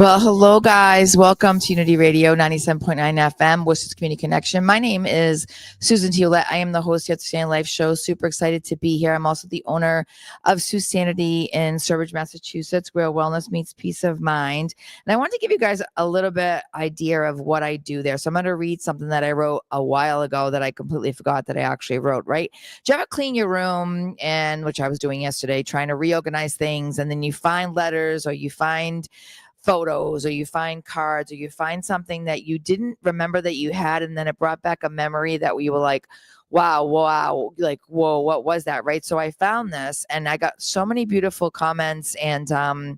Well, hello, guys. Welcome to Unity Radio 97.9 FM, Worcester's Community Connection. My name is Ouellette. I am the host here at the SuSanity Life Show. Super excited to be here. I'm also the owner of SuSanity in Sturbridge, Massachusetts, where wellness meets peace of mind. And I want to give you guys a little bit idea of what I do there. So I'm going to read something that I wrote a while ago that I completely forgot that I actually wrote, right? Do you ever clean your room, and which I was doing yesterday, trying to reorganize things, and then you find letters or you find photos or you find cards or you find something that you didn't remember that you had, and then it brought back a memory that we were like, wow, like, whoa, what was that, right? So I found this and I got so many beautiful comments and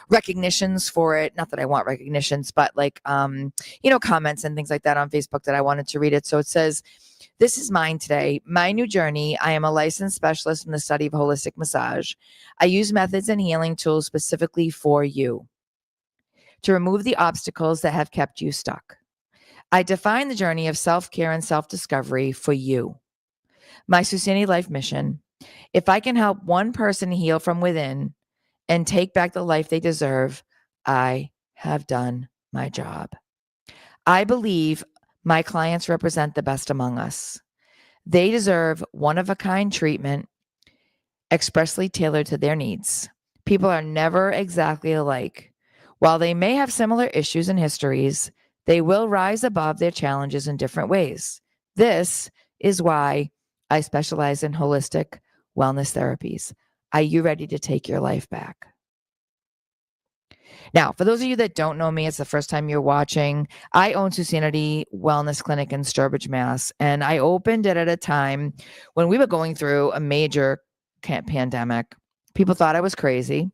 recognitions for it. Not that I want recognitions, but like comments and things like that on Facebook that I wanted to read it. So it says, "This is mine today. My new journey. I am a licensed specialist in the study of holistic massage. I use methods and healing tools specifically for you to remove the obstacles that have kept you stuck. I define the journey of self-care and self-discovery for you. My SuSanity life mission: if I can help one person heal from within and take back the life they deserve, I have done my job. I believe my clients represent the best among us. They deserve one-of-a-kind treatment expressly tailored to their needs. People are never exactly alike. While they may have similar issues and histories, they will rise above their challenges in different ways. This is why I specialize in holistic wellness therapies. Are you ready to take your life back?" Now, for those of you that don't know me, it's the first time you're watching. I own SuSanity Wellness Clinic in Sturbridge, Mass. And I opened it at a time when we were going through a major pandemic. People thought I was crazy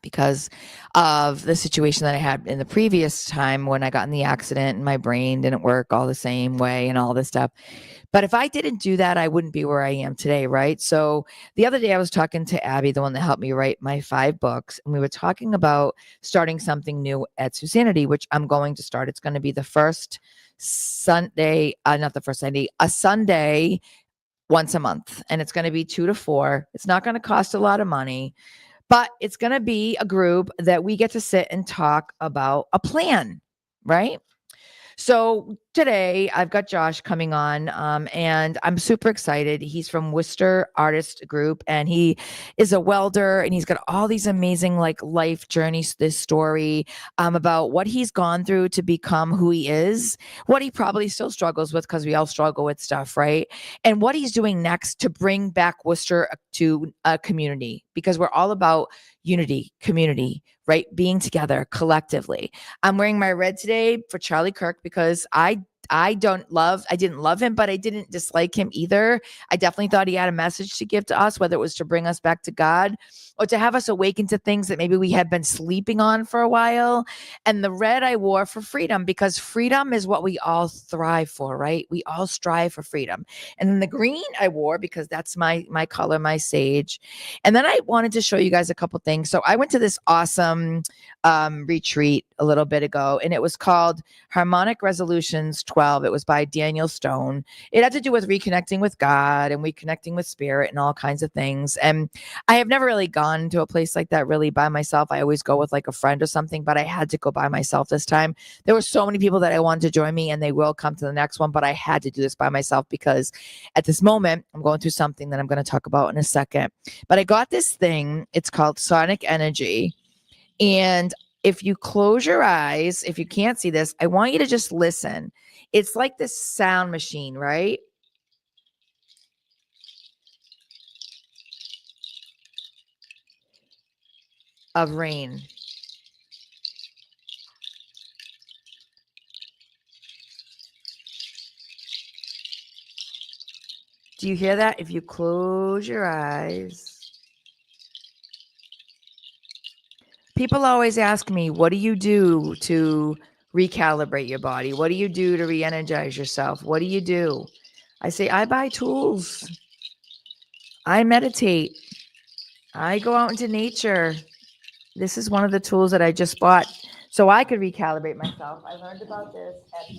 because of the situation that I had in the previous time when I got in the accident and my brain didn't work all the same way and all this stuff. But if I didn't do that, I wouldn't be where I am today, right? So the other day I was talking to Abby, the one that helped me write my 5 books, and we were talking about starting something new at SuSanity, which I'm going to start. It's going to be the first Sunday, not the first Sunday, a Sunday once a month, and it's going to be 2 to 4. It's not going to cost a lot of money, but it's going to be a group that we get to sit and talk about a plan, right? So today I've got Josh coming on, and I'm super excited. He's from Worcester Artist Group, and he is a welder, and he's got all these amazing like life journeys, this story about what he's gone through to become who he is, what he probably still struggles with, because we all struggle with stuff, right? And what he's doing next to bring back Worcester to a community, because we're all about unity, community, right? Being together collectively. I'm wearing my red today for Charlie Kirk because I didn't love him, but I didn't dislike him either. I definitely thought he had a message to give to us, whether it was to bring us back to God or to have us awaken to things that maybe we had been sleeping on for a while. And the red I wore for freedom, because freedom is what we all thrive for, right? We all strive for freedom. And then the green I wore because that's my color, my sage. And then I wanted to show you guys a couple things. So I went to this awesome retreat a little bit ago, and it was called Harmonic Resolutions 12. It was by Daniel Stone. It had to do with reconnecting with God and reconnecting with spirit and all kinds of things. And I have never really gone to a place like that really by myself. I always go with like a friend or something, but I had to go by myself this time. There were so many people that I wanted to join me, and they will come to the next one, but I had to do this by myself because at this moment I'm going through something that I'm going to talk about in a second. But I got this thing. It's called Sonic Energy. And if you close your eyes, if you can't see this, I want you to just listen. It's like this sound machine, right? Of rain. Do you hear that? If you close your eyes. People always ask me, what do you do to recalibrate your body? What do you do to re-energize yourself? What do you do? I say, I buy tools. I meditate. I go out into nature. This is one of the tools that I just bought so I could recalibrate myself. I learned about this at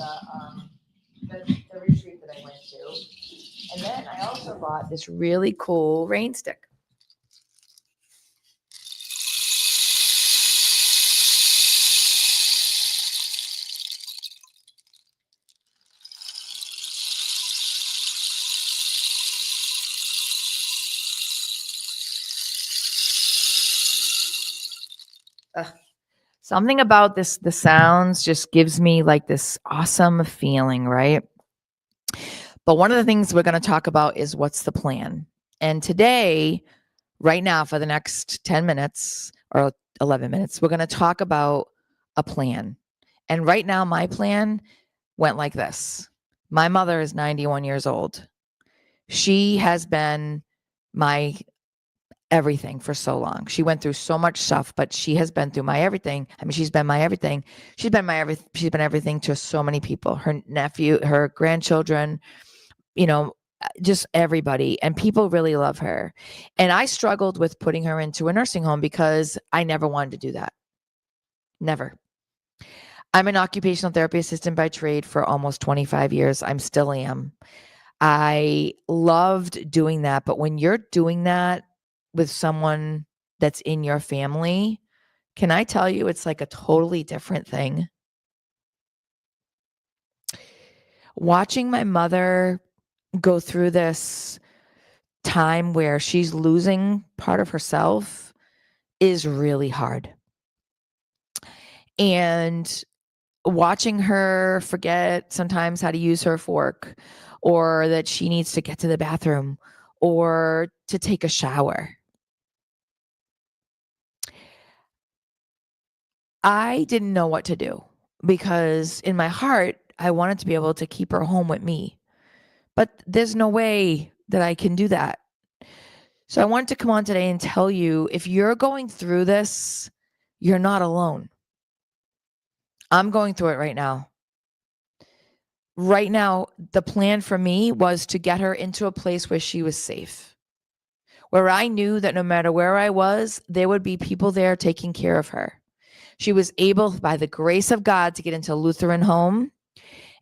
the retreat that I went to. And then I also bought this really cool rain stick. Something about the sounds just gives me like this awesome feeling, right? But one of the things we're going to talk about is what's the plan. And today, right now, for the next 10 minutes or 11 minutes, we're going to talk about a plan. And right now, my plan went like this. My mother is 91 years old. She has been my everything for so long. She went through so much stuff, but she has been through my everything. I mean, she's been my everything. She's been everything to so many people. Her nephew, her grandchildren, just everybody. And people really love her. And I struggled with putting her into a nursing home because I never wanted to do that. Never. I'm an occupational therapy assistant by trade for almost 25 years. I'm still am. I loved doing that. But when you're doing that with someone that's in your family, can I tell you, it's like a totally different thing. Watching my mother go through this time where she's losing part of herself is really hard. And watching her forget sometimes how to use her fork, or that she needs to get to the bathroom or to take a shower. I didn't know what to do because in my heart, I wanted to be able to keep her home with me. But there's no way that I can do that. So I wanted to come on today and tell you, if you're going through this, you're not alone. I'm going through it right now. Right now, the plan for me was to get her into a place where she was safe, where I knew that no matter where I was, there would be people there taking care of her. She was able, by the grace of God, to get into a Lutheran home.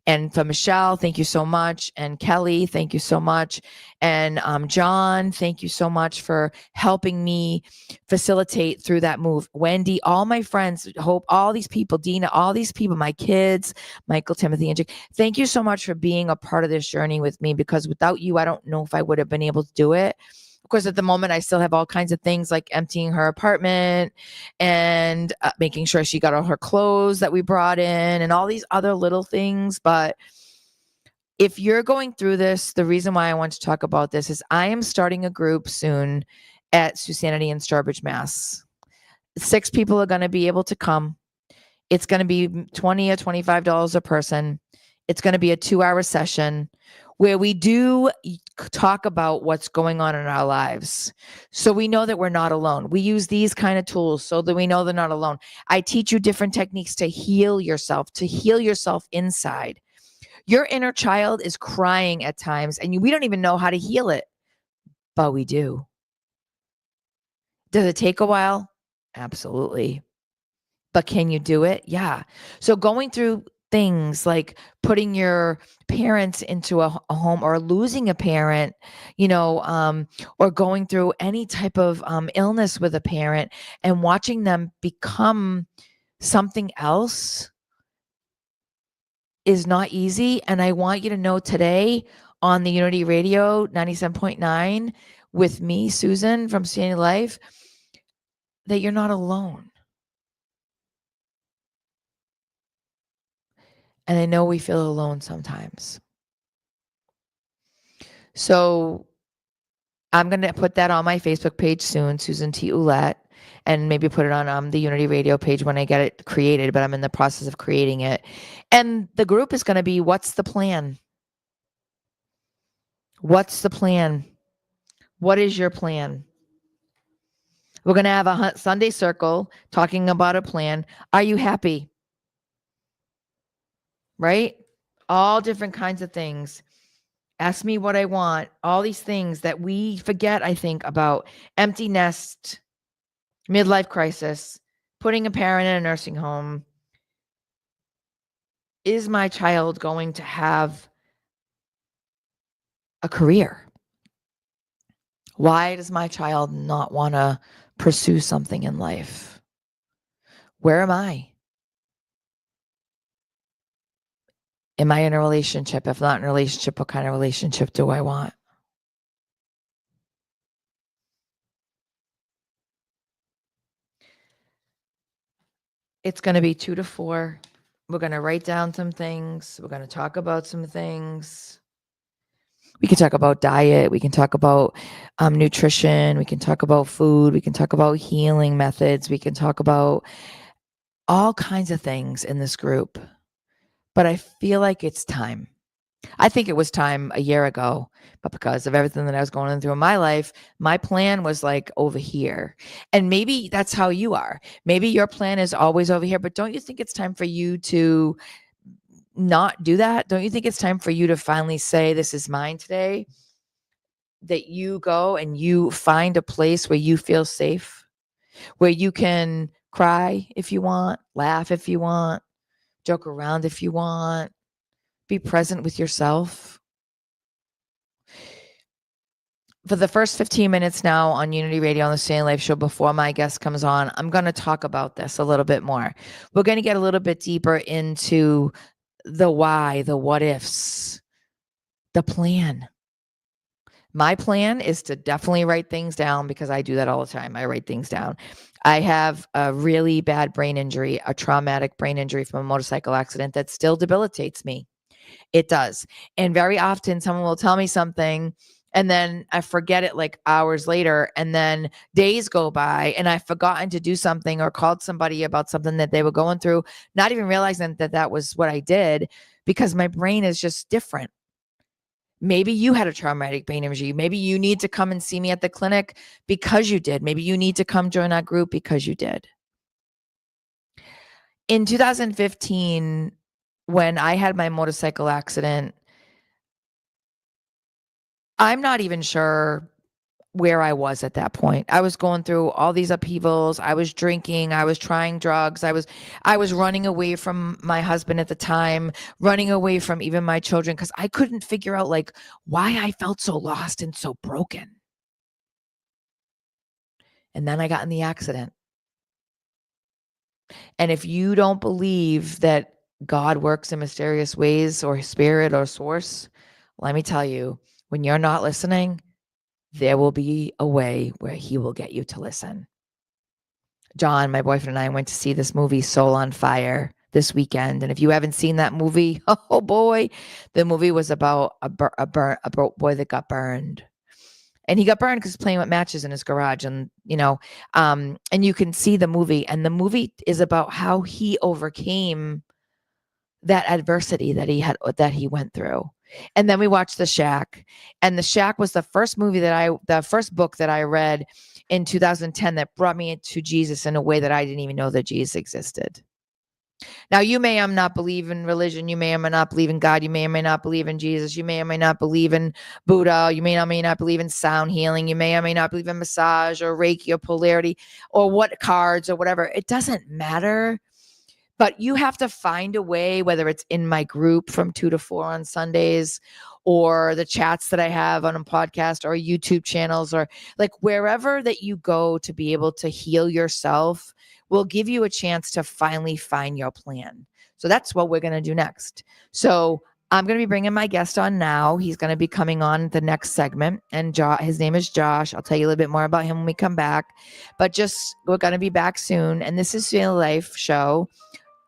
And for Michelle, thank you so much. And Kelly, thank you so much. And John, thank you so much for helping me facilitate through that move. Wendy, all my friends, Hope, all these people, Dina, all these people, my kids, Michael, Timothy, and Jake, thank you so much for being a part of this journey with me, because without you, I don't know if I would have been able to do it. Of course, at the moment, I still have all kinds of things like emptying her apartment and making sure she got all her clothes that we brought in and all these other little things. But if you're going through this, the reason why I want to talk about this is I am starting a group soon at SuSanity in Sturbridge, Mass. 6 people are going to be able to come. It's going to be $20 or $25 a person. It's going to be a 2-hour session where we do talk about what's going on in our lives. So we know that we're not alone. We use these kind of tools so that we know they're not alone. I teach you different techniques to heal yourself inside. Your inner child is crying at times and we don't even know how to heal it, but we do. Does it take a while? Absolutely. But can you do it? Yeah. So going through things like putting your parents into a home, or losing a parent, or going through any type of illness with a parent and watching them become something else is not easy. And I want you to know today on the Unity Radio 97.9 with me, Susan from SuSanity Life, that you're not alone. And I know we feel alone sometimes. So I'm going to put that on my Facebook page soon, Susan T. Ouellette, and maybe put it on the Unity Radio page when I get it created, but I'm in the process of creating it. And the group is going to be, what's the plan? What's the plan? What is your plan? We're going to have a Sunday circle talking about a plan. Are you happy? Right? All different kinds of things. Ask me what I want. All these things that we forget, I think, about. Empty nest, midlife crisis, putting a parent in a nursing home. Is my child going to have a career? Why does my child not want to pursue something in life? Where am I? Am I in a relationship? If not in a relationship, what kind of relationship do I want? It's going to be 2 to 4. We're going to write down some things. We're going to talk about some things. We can talk about diet. We can talk about nutrition. We can talk about food. We can talk about healing methods. We can talk about all kinds of things in this group. But I feel like it's time. I think it was time a year ago, but because of everything that I was going through in my life, my plan was like over here. And maybe that's how you are. Maybe your plan is always over here, but don't you think it's time for you to not do that? Don't you think it's time for you to finally say, this is mine today? That you go and you find a place where you feel safe, where you can cry if you want, laugh if you want, joke around if you want, be present with yourself. For the first 15 minutes now on Unity Radio on the Stay in Life show, before my guest comes on, I'm going to talk about this a little bit more. We're going to get a little bit deeper into the why, the what ifs, the plan. My plan is to definitely write things down because I do that all the time. I write things down. I have a really bad brain injury, a traumatic brain injury from a motorcycle accident that still debilitates me. It does. And very often someone will tell me something and then I forget it like hours later, and then days go by and I've forgotten to do something or called somebody about something that they were going through, not even realizing that that was what I did because my brain is just different. Maybe you had a traumatic brain injury. Maybe you need to come and see me at the clinic because you did. Maybe you need to come join our group because you did. In 2015, when I had my motorcycle accident, I'm not even sure where I was at that point. I was going through all these upheavals. I was drinking. I was trying drugs. I was running away from my husband at the time, running away from even my children because I couldn't figure out like why I felt so lost and so broken. And then I got in the accident. And if you don't believe that God works in mysterious ways or spirit or source, let me tell you, when you're not listening, there will be a way where he will get you to listen. John, my boyfriend, and I went to see this movie, Soul on Fire, this weekend. And if you haven't seen that movie, oh boy, the movie was about a boy that got burned. And he got burned because he's playing with matches in his garage. And, and you can see the movie. And the movie is about how he overcame that adversity that he went through. And then we watched The Shack. And The Shack was the first book that I read in 2010 that brought me into Jesus in a way that I didn't even know that Jesus existed. Now, you may or may not believe in religion. You may or may not believe in God. You may or may not believe in Jesus. You may or may not believe in Buddha. You may or may not believe in sound healing. You may or may not believe in massage or Reiki or polarity or what cards or whatever. It doesn't matter. But you have to find a way, whether it's in my group from 2 to 4 on Sundays or the chats that I have on a podcast or YouTube channels or like wherever that you go to be able to heal yourself will give you a chance to finally find your plan. So that's what we're going to do next. So I'm going to be bringing my guest on now. He's going to be coming on the next segment. And his name is Josh. I'll tell you a little bit more about him when we come back. But we're going to be back soon. And this is Real Life Show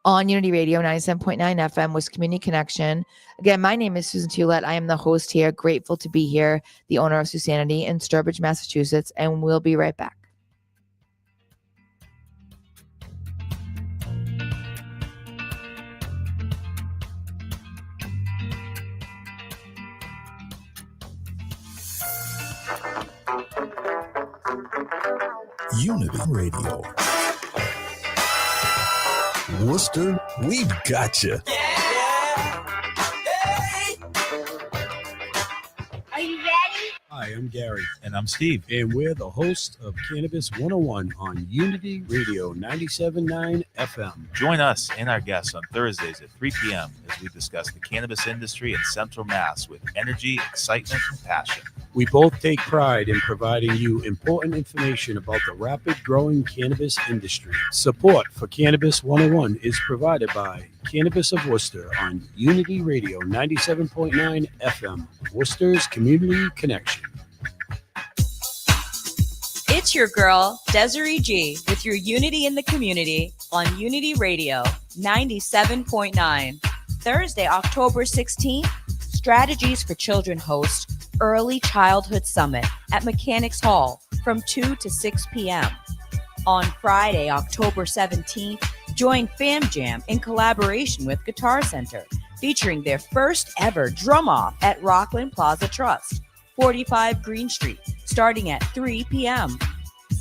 on Unity Radio 97.9 FM with Community Connection. Again, my name is SuSanity Ouellette. I am the host here. Grateful to be here, the owner of SuSanity in Sturbridge, Massachusetts. And we'll be right back. Unity Radio. Worcester, we've got you. Are you ready? Hi, I'm Gary. And I'm Steve. And we're the host of Cannabis 101 on Unity Radio 97.9 FM. Join us and our guests on Thursdays at 3 p.m. as we discuss the cannabis industry in Central Mass with energy, excitement, and passion. We both take pride in providing you important information about the rapid growing cannabis industry. Support for Cannabis 101 is provided by Cannabis of Worcester on Unity Radio 97.9 FM, Worcester's Community Connection. It's It's your girl, Desiree G, with your Unity in the Community on Unity Radio 97.9. Thursday, October 16th, Strategies for Children host Early Childhood Summit at Mechanics Hall from 2 to 6 p.m. On Friday, October 17th, join Fam Jam in collaboration with Guitar Center, featuring their first ever drum off at Rockland Plaza Trust, 45 Green Street, starting at 3 p.m.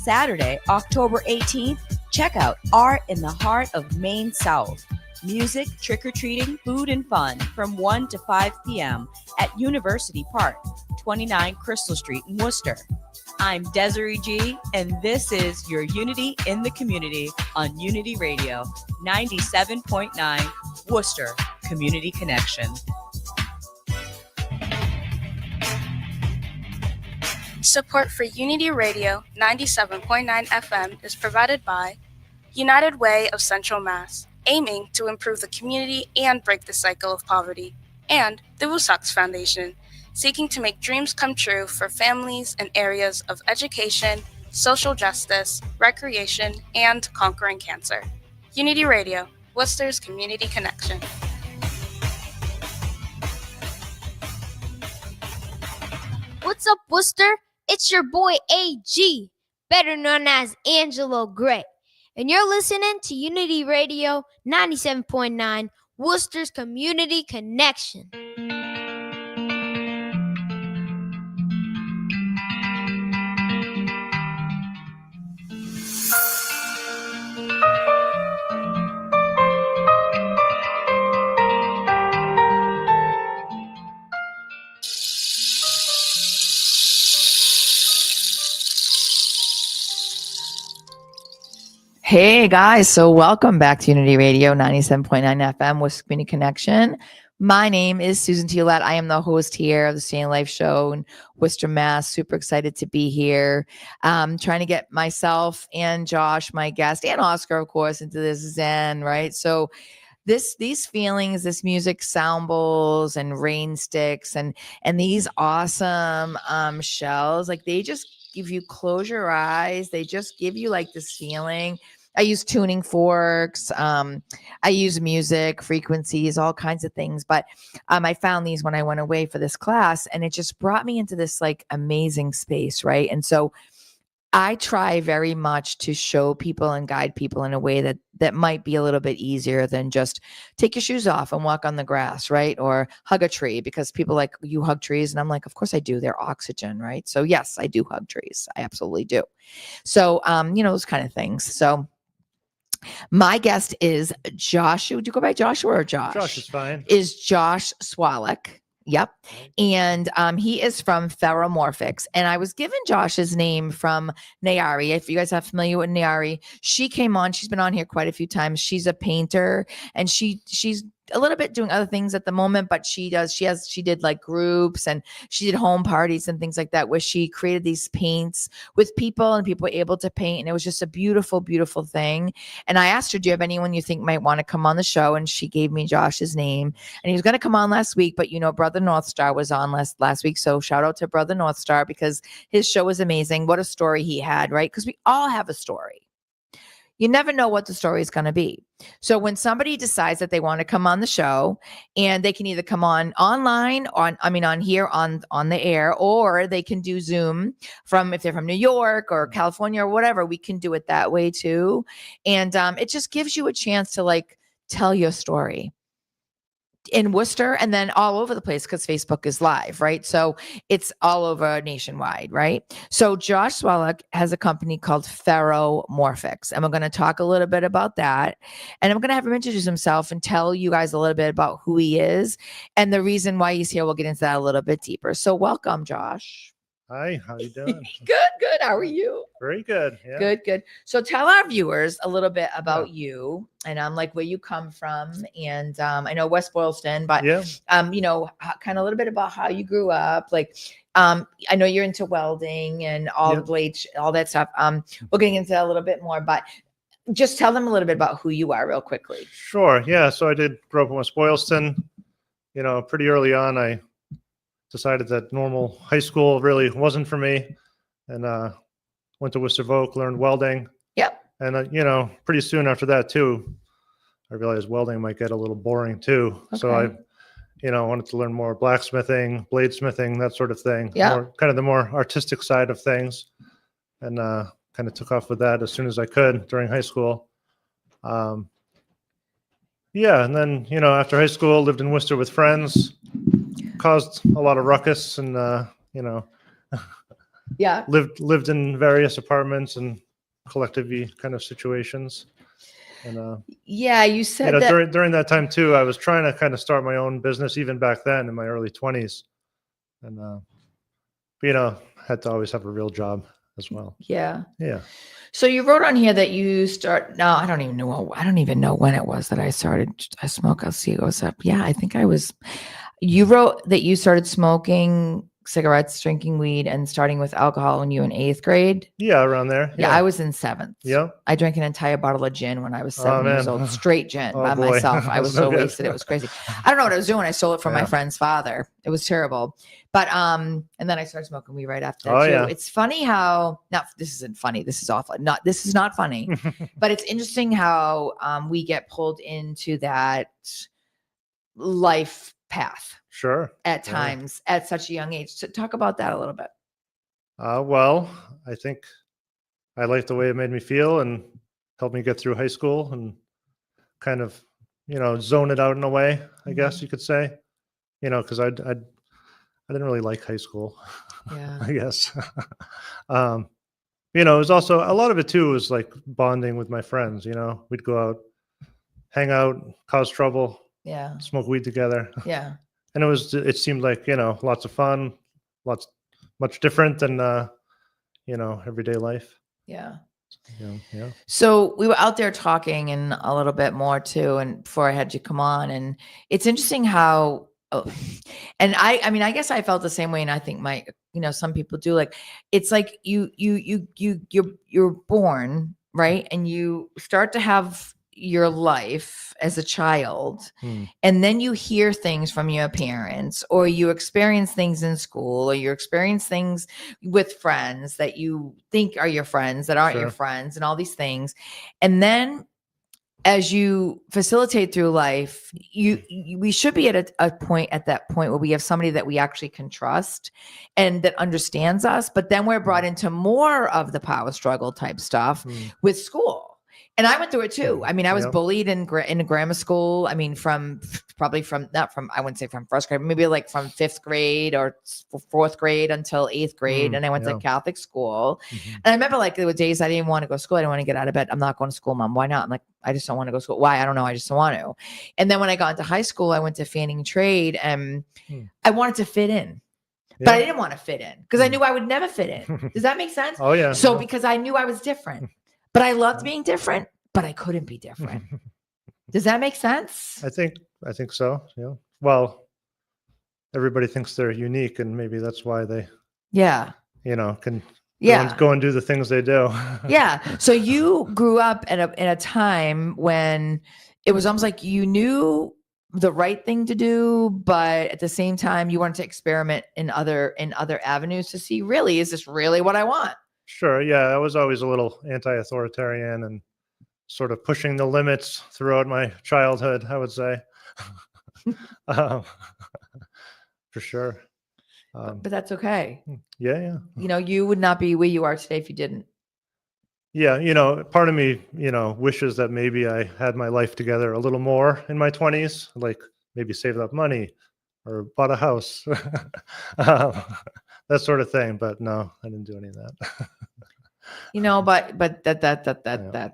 Saturday, October 18th, check out Art in the Heart of Maine South. Music, trick-or-treating, food, and fun from 1 to 5 p.m. at University Park, 29 Crystal Street in Worcester. I'm Desiree G, and this is your Unity in the Community on Unity Radio 97.9 Worcester Community Connection. Support for Unity Radio 97.9 FM is provided by United Way of Central Mass, aiming to improve the community and break the cycle of poverty, and the Woosocks Foundation, seeking to make dreams come true for families in areas of education, social justice, recreation, and conquering cancer. Unity Radio, Worcester's Community Connection. What's up, Worcester? It's your boy AG, better known as Angelo Gray, and you're listening to Unity Radio 97.9, Worcester's Community Connection. Hey guys, so welcome back to Unity Radio 97.9 FM with Community Connection. My name is Ouellette. I am the host here of the Stay in Life show in Worcester, Mass. Super excited to be here. Trying to get myself and Josh, my guest, and Oscar, of course, into this zen, right? So these feelings, this music, sound bowls and rain sticks and these awesome shells, like they just give you, close your eyes. They just give you like this feeling. I use tuning forks. I use music, frequencies, all kinds of things. But I found these when I went away for this class, and it just brought me into this like amazing space, right? And so I try very much to show people and guide people in a way that might be a little bit easier than just take your shoes off and walk on the grass, right? Or hug a tree, because people like, you hug trees. And I'm like, of course I do. They're oxygen, right? So yes, I do hug trees. I absolutely do. So, those kind of things. So my guest is Joshua. Do you go by Joshua or Josh? Josh is fine. Is Josh Swalec. Yep. And he is from Ferromorphics. And I was given Josh's name from Nayari. If you guys are familiar with Nayari, she came on. She's been on here quite a few times. She's a painter, and she's a little bit doing other things at the moment, but she did like groups, and she did home parties and things like that, where she created these paints with people, and people were able to paint. And it was just a beautiful, beautiful thing. And I asked her, do you have anyone you think might want to come on the show? And she gave me Josh's name, and he was going to come on last week, but Brother North Star was on last week. So shout out to Brother North Star, because his show was amazing. What a story he had, right? Because we all have a story. You never know what the story is going to be. So when somebody decides that they want to come on the show, and they can either come on online, on here on the air, or they can do Zoom if they're from New York or California or whatever, we can do it that way too. And it just gives you a chance to like tell your story in Worcester, and then all over the place, because Facebook is live, right? So it's all over nationwide, right? So Josh Swalec has a company called Ferromorphics, and we're going to talk a little bit about that. And I'm going to have him introduce himself and tell you guys a little bit about who he is and the reason why he's here. We'll get into that a little bit deeper. So welcome, Josh. Hi, how you doing? Good. How are you? Very good. Yeah. Good. So tell our viewers a little bit about you, and like where you come from. And I know West Boylston, but kind of a little bit about how you grew up. Like, I know you're into welding and all the blades, all that stuff. We're getting into that a little bit more, but just tell them a little bit about who you are real quickly. Sure. Yeah. So I did grow up in West Boylston. Pretty early on, I decided that normal high school really wasn't for me, and went to Worcester Voc, learned welding. Yep. And, pretty soon after that too, I realized welding might get a little boring too. So Okay. I wanted to learn more blacksmithing, bladesmithing, that sort of thing. Yeah. Kind of the more artistic side of things. And kind of took off with that as soon as I could during high school. Yeah. And then, after high school, lived in Worcester with friends, caused a lot of ruckus and, Yeah. lived in various apartments and collective-y kind of situations. And Yeah. You said that. during that time too, I was trying to kind of start my own business even back then in my early 20s. And had to always have a real job as well. Yeah. Yeah. So you wrote on here that you start. No, I don't even know when it was that I started. I smoke. I'll see. It goes up. Yeah, I think I was. You wrote that you started smoking cigarettes, drinking weed, and starting with alcohol when you were in 8th grade. Yeah, around there. Yeah, I was in 7th. Yeah. I drank an entire bottle of gin when I was 7 years man. old, straight gin Oh, by boy. myself. I was That's no so good. wasted. It was crazy. I don't know what I was doing. I stole it from my Yeah. friend's father. It was terrible. But and then I started smoking weed right after that Oh, too. yeah. It's funny how this isn't funny. This is awful. This is not funny. But it's interesting how we get pulled into that life path Sure. at Yeah. times at such a young age. So talk about that a little bit. Well, I think I liked the way it made me feel and helped me get through high school and kind of, zone it out in a way, I guess you could say, because I didn't really like high school, Yeah. I guess. It was also a lot of it too was like bonding with my friends. We'd go out, hang out, cause trouble, Yeah. smoke weed together. Yeah. And it seemed like, lots of fun, much different than, everyday life. Yeah. Yeah. So we were out there talking and a little bit more too, and before I had you come on, and it's interesting how, and I mean, I guess I felt the same way, and I think some people do. Like, it's like you're born, right, and you start to have your life as a child, and then you hear things from your parents, or you experience things in school, or you experience things with friends that you think are your friends that aren't your friends, and all these things. And then as you facilitate through life, we should be at that point where we have somebody that we actually can trust and that understands us. But then we're brought into more of the power struggle type stuff with school. And I went through it too. I mean, I was bullied in grammar school. I mean, I wouldn't say from first grade, maybe like from 5th grade or 4th grade until 8th grade. And I went to Catholic school. And I remember there were days I didn't want to go to school. I didn't want to get out of bed. I'm not going to school, Mom. Why not? I'm like, I just don't want to go to school. Why? I don't know. I just don't want to. And then when I got into high school, I went to Fanning Trade and I wanted to fit in. But I didn't want to fit in because I knew I would never fit in. Does that make sense? Oh, yeah. So because I knew I was different. But I loved being different, but I couldn't be different. Does that make sense? I think so. Yeah. Well, everybody thinks they're unique, and maybe that's why they, can go and do the things they do. Yeah. So you grew up in a time when it was almost like you knew the right thing to do, but at the same time you wanted to experiment in other avenues to see, really, is this really what I want? Sure. Yeah. I was always a little anti-authoritarian and sort of pushing the limits throughout my childhood, I would say. For sure. But that's okay. Yeah. You would not be where you are today if you didn't. Yeah. Part of me, wishes that maybe I had my life together a little more in my 20s, like maybe saved up money or bought a house, that sort of thing. But no, I didn't do any of that. But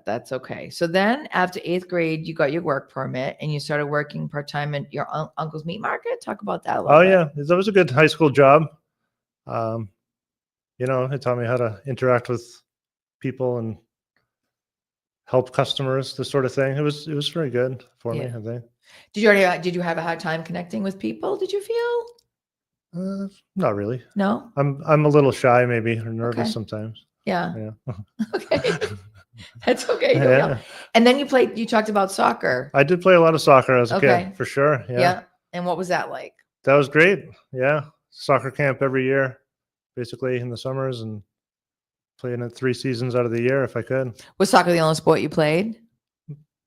that's okay. So then after 8th grade, you got your work permit and you started working part-time at your uncle's meat market. Talk about that a little bit. Yeah. That was a good high school job. It taught me how to interact with people and help customers, this sort of thing. It was very good for me, I think. Did you have a hard time connecting with people? Did you feel? Not really. No? I'm a little shy, maybe, or nervous sometimes. Yeah. Yeah. Okay. That's okay. Yeah. And then you talked about soccer. I did play a lot of soccer as a kid, for sure. Yeah. And what was that like? That was great. Yeah. Soccer camp every year, basically in the summers. And playing it 3 seasons out of the year if I could. Was soccer the only sport you played?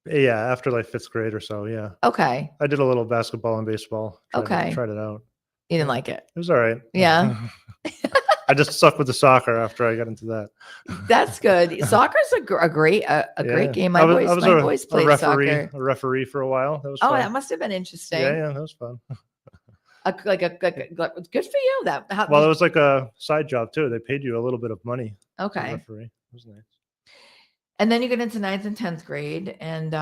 Yeah, after like 5th grade or so. Yeah, Okay. I did a little basketball and baseball. Okay. Tried it out. You didn't like it? It was all right. Yeah. I just stuck with the soccer after I got into that. That's good. Soccer's a great game. My boys played soccer. A referee for a while. That was Oh, fun. that must have been interesting. Yeah, that was fun. Good for you. It was like a side job too. They paid you a little bit of money. Okay. Referee. It was nice. And then you get into 9th and 10th grade, and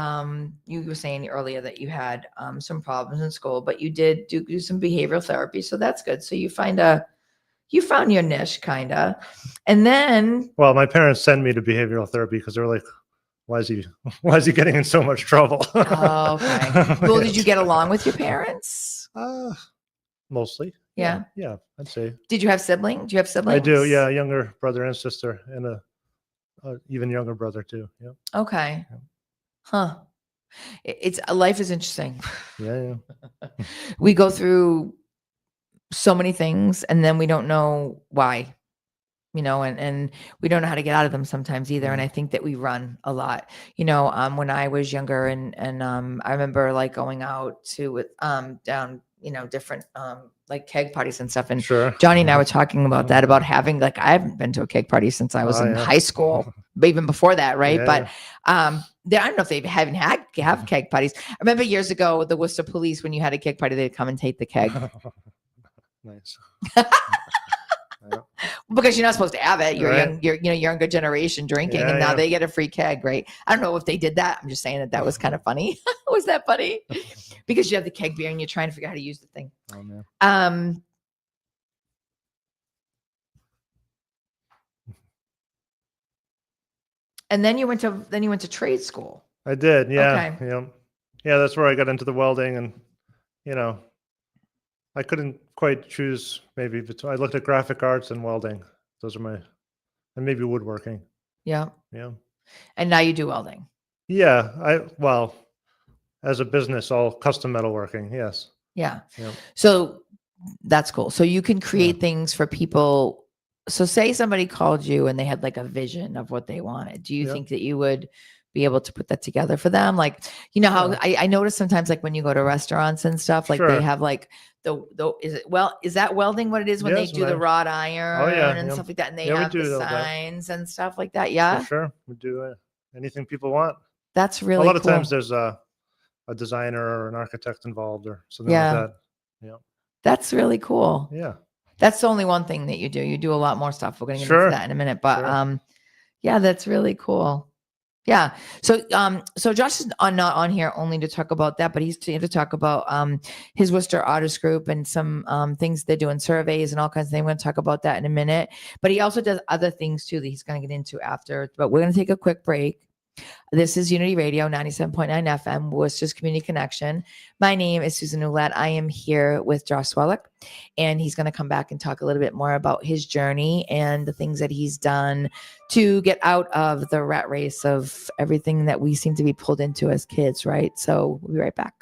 you were saying earlier that you had some problems in school, but you did do some behavioral therapy, so that's good. So you found your niche, kind of, and then. Well, my parents sent me to behavioral therapy because they were like, "Why is he getting in so much trouble?" Oh, okay. Well, did you get along with your parents? Mostly. Yeah. Yeah, I'd say. Did you have siblings? Do you have siblings? I do. Yeah, a younger brother and sister, and a even younger brother too. Yeah. Okay. Huh. It's life is interesting. Yeah. We go through so many things, and then we don't know why, and we don't know how to get out of them sometimes either. And I think that we run a lot, when I was younger, and I remember like going out to down, different like keg parties and stuff. And Sure. Johnny and I were talking about that, about having I haven't been to a keg party since I was in high school, but even before that, right? Yeah. But I don't know if they haven't have keg parties. I remember years ago with the Worcester police, when you had a keg party, they'd come and take the keg. Nice. Because you're not supposed to have it. You're Right. young, you're younger generation drinking, and now they get a free keg, right? I don't know if they did that. I'm just saying that was kind of funny. Was that funny? Because you have the keg beer and you're trying to figure out how to use the thing. Oh man. And then you went to trade school. I did. Yeah. Okay. Yeah. That's where I got into the welding, and I couldn't quite choose maybe between. I looked at graphic arts and welding. Those are and maybe woodworking. Yeah. Yeah. And now you do welding. Yeah. As a business, all custom metalworking. Yes. Yeah. Yeah. So that's cool. So you can create things for people. So say somebody called you and they had like a vision of what they wanted. Do you think that you would be able to put that together for them? Like, how I notice sometimes, like when you go to restaurants and stuff, like they have like is that welding what it is when they do the wrought iron and stuff like that, and they have the signs and stuff like that? Yeah. For sure. We do anything people want. That's really a lot cool. of times there's a designer or an architect involved or something like that. Yeah. That's really cool. Yeah. That's the only one thing that you do. You do a lot more stuff. We're going to get into that in a minute, but yeah, that's really cool. Yeah. So Josh is not on here only to talk about that, but he's here to talk about his Worcester Artist Group and some things they're doing, surveys and all kinds of things. We're going to talk about that in a minute. But he also does other things too that he's going to get into after. But we're going to take a quick break. This is Unity Radio 97.9 FM, Worcester's Community Connection. My name is Susan Ouellette. I am here with Josh Swalec, and he's going to come back and talk a little bit more about his journey and the things that he's done to get out of the rat race of everything that we seem to be pulled into as kids, right? So we'll be right back.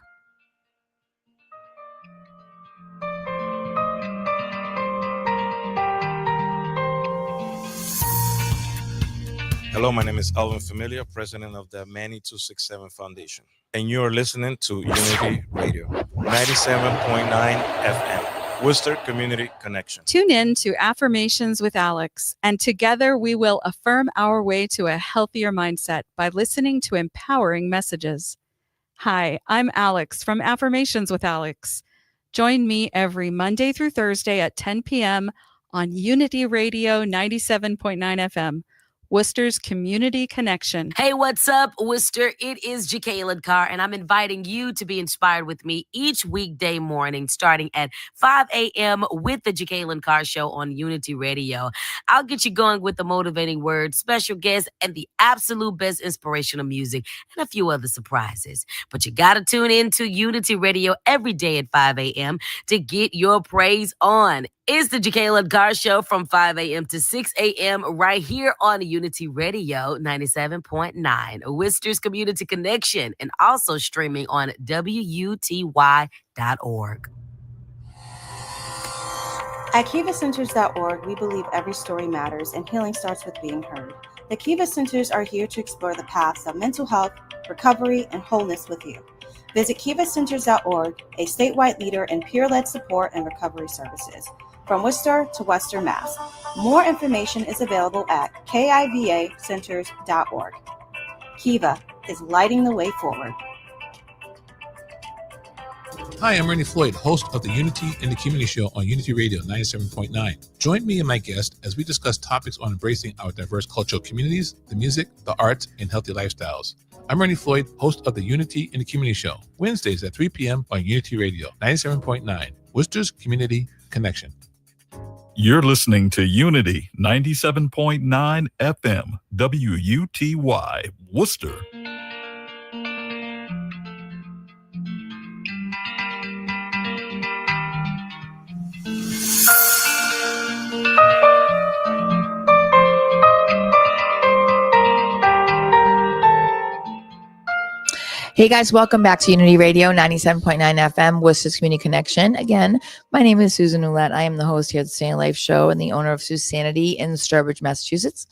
Hello, my name is Alvin Familia, president of the Manny 267 Foundation, and you are listening to Unity Radio, 97.9 FM, Worcester Community Connection. Tune in to Affirmations with Alex, and together we will affirm our way to a healthier mindset by listening to empowering messages. Hi, I'm Alex from Affirmations with Alex. Join me every Monday through Thursday at 10 p.m. on Unity Radio 97.9 FM. Worcester's Community Connection. Hey, what's up, Worcester? It is Jacqueline Carr, and I'm inviting you to be inspired with me each weekday morning starting at 5 a.m. with the Jacqueline Carr Show on Unity Radio. I'll get you going with the motivating words, special guests, and the absolute best inspirational music, and a few other surprises. But you got to tune in to Unity Radio every day at 5 a.m. to get your praise on. It's the Jacqueline Carr Show from 5 a.m. to 6 a.m. right here on Unity Radio 97.9, Worcester's Community Connection, and also streaming on WUTY.org. At KivaCenters.org, we believe every story matters and healing starts with being heard. The Kiva Centers are here to explore the paths of mental health, recovery, and wholeness with you. Visit KivaCenters.org, a statewide leader in peer-led support and recovery services, from Worcester to Western Mass. More information is available at KIVACenters.org. Kiva is lighting the way forward. Hi, I'm Ernie Floyd, host of the Unity in the Community Show on Unity Radio 97.9. Join me and my guest as we discuss topics on embracing our diverse cultural communities, the music, the arts, and healthy lifestyles. I'm Ernie Floyd, host of the Unity in the Community Show, Wednesdays at 3 p.m. on Unity Radio 97.9, Worcester's Community Connection. You're listening to Unity 97.9 FM, WUTY, Worcester. Hey guys, welcome back to Unity Radio 97.9 FM, Worcester's Community Connection. Again, my name is Susan Ouellette. I am the host here at the Stay in Life Show and the owner of SuSanity in Sturbridge, Massachusetts,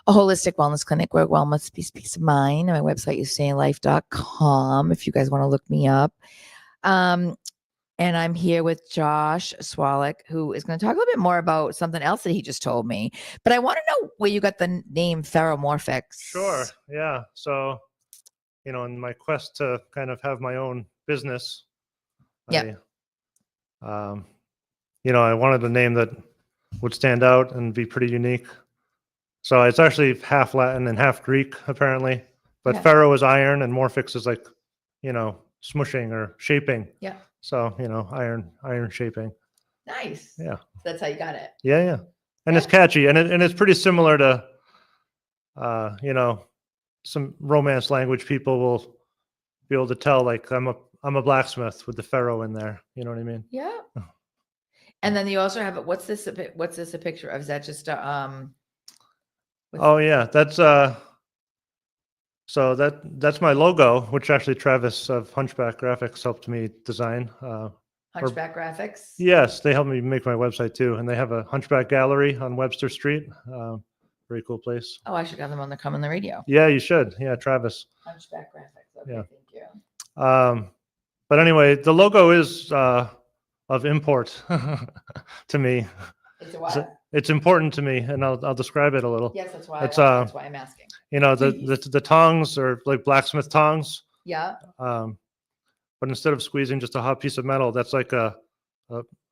a holistic wellness clinic where wellness be peace of mind. My website is stayinlife.com if you guys want to look me up. And I'm here with Josh Swalec, who is going to talk a little bit more about something else that he just told me. But I want to know where you got the name Ferromorphics. Sure. Yeah. So, in my quest to kind of have my own business, I wanted a name that would stand out and be pretty unique. So it's actually half Latin and half Greek, apparently. But ferro is iron and morphics is like, smushing or shaping. Yeah. So, iron shaping. Nice. Yeah. That's how you got it. Yeah. And it's catchy. And it's pretty similar to, some Romance language people will be able to tell, like, I'm a blacksmith with the ferro in there. You know what I mean? Yeah. And then you also have it. What's this a picture of? Is that just Oh yeah, that's so that's my logo, which actually Travis of Hunchback Graphics helped me design. Hunchback Graphics? Yes, they helped me make my website too, and they have a Hunchback Gallery on Webster Street. Very cool place. Oh, I should have them on the Come on the Radio. Yeah, you should. Yeah, Travis. Hunchback Graphics. Okay, Yeah. thank you. But anyway, the logo is of import to me. It's a what? It's important to me, and I'll describe it a little. Yes, that's why. It's that's why I'm asking. The tongs are like blacksmith tongs. Yeah. But instead of squeezing just a hot piece of metal, that's like a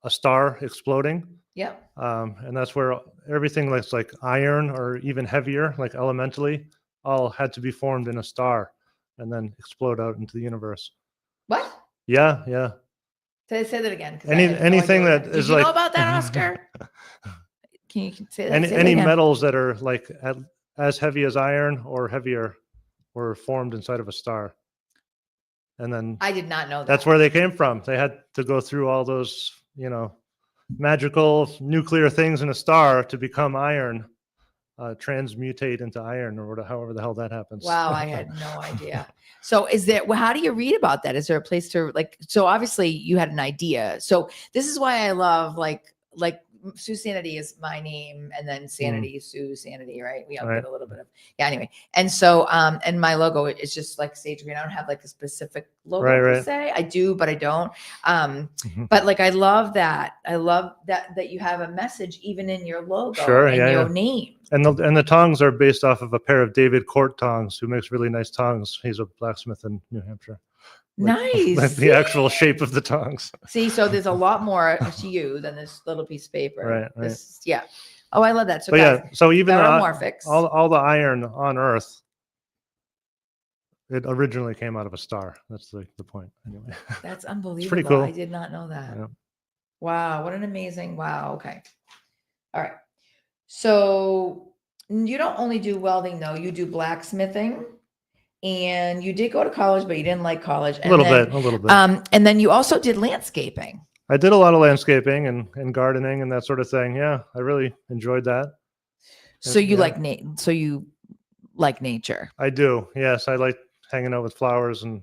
star exploding. Yeah. And that's where everything that's like iron or even heavier, like elementally, all had to be formed in a star and then explode out into the universe. What? Yeah. Say that again. Anything that is Did you like know about that, Oscar? Can you say that? any metals that are like as heavy as iron or heavier were formed inside of a star. And then I did not know that. That's where they came from. They had to go through all those, magical nuclear things in a star to become iron, transmutate into iron, or however the hell that happens. Wow, I had no idea. So how do you read about that? Is there a place to so obviously you had an idea. So this is why I love like SuSanity is my name, and then Sanity is SuSanity, right? We all get a little bit of anyway. And so and my logo is just like sage green. I don't have like a specific logo per se. I do, but I don't. But like I love that. I love that you have a message even in your logo and your name. And the tongs are based off of a pair of David Court tongs, who makes really nice tongs. He's a blacksmith in New Hampshire. Nice. Like the actual shape of the tongs. See, so there's a lot more to you than this little piece of paper. Right. Yeah. Oh, I love that. So, so even Ferromorphics. all the iron on Earth, it originally came out of a star. That's the point. Anyway. That's unbelievable. It's pretty cool. I did not know that. Yeah. Wow. What an amazing. Wow. Okay. All right. So you don't only do welding though, you do blacksmithing. And you did go to college, but you didn't like college. A little bit. And then you also did landscaping. I did a lot of landscaping and gardening and that sort of thing. Yeah, I really enjoyed that. So you like nature. I do. Yes, I like hanging out with flowers and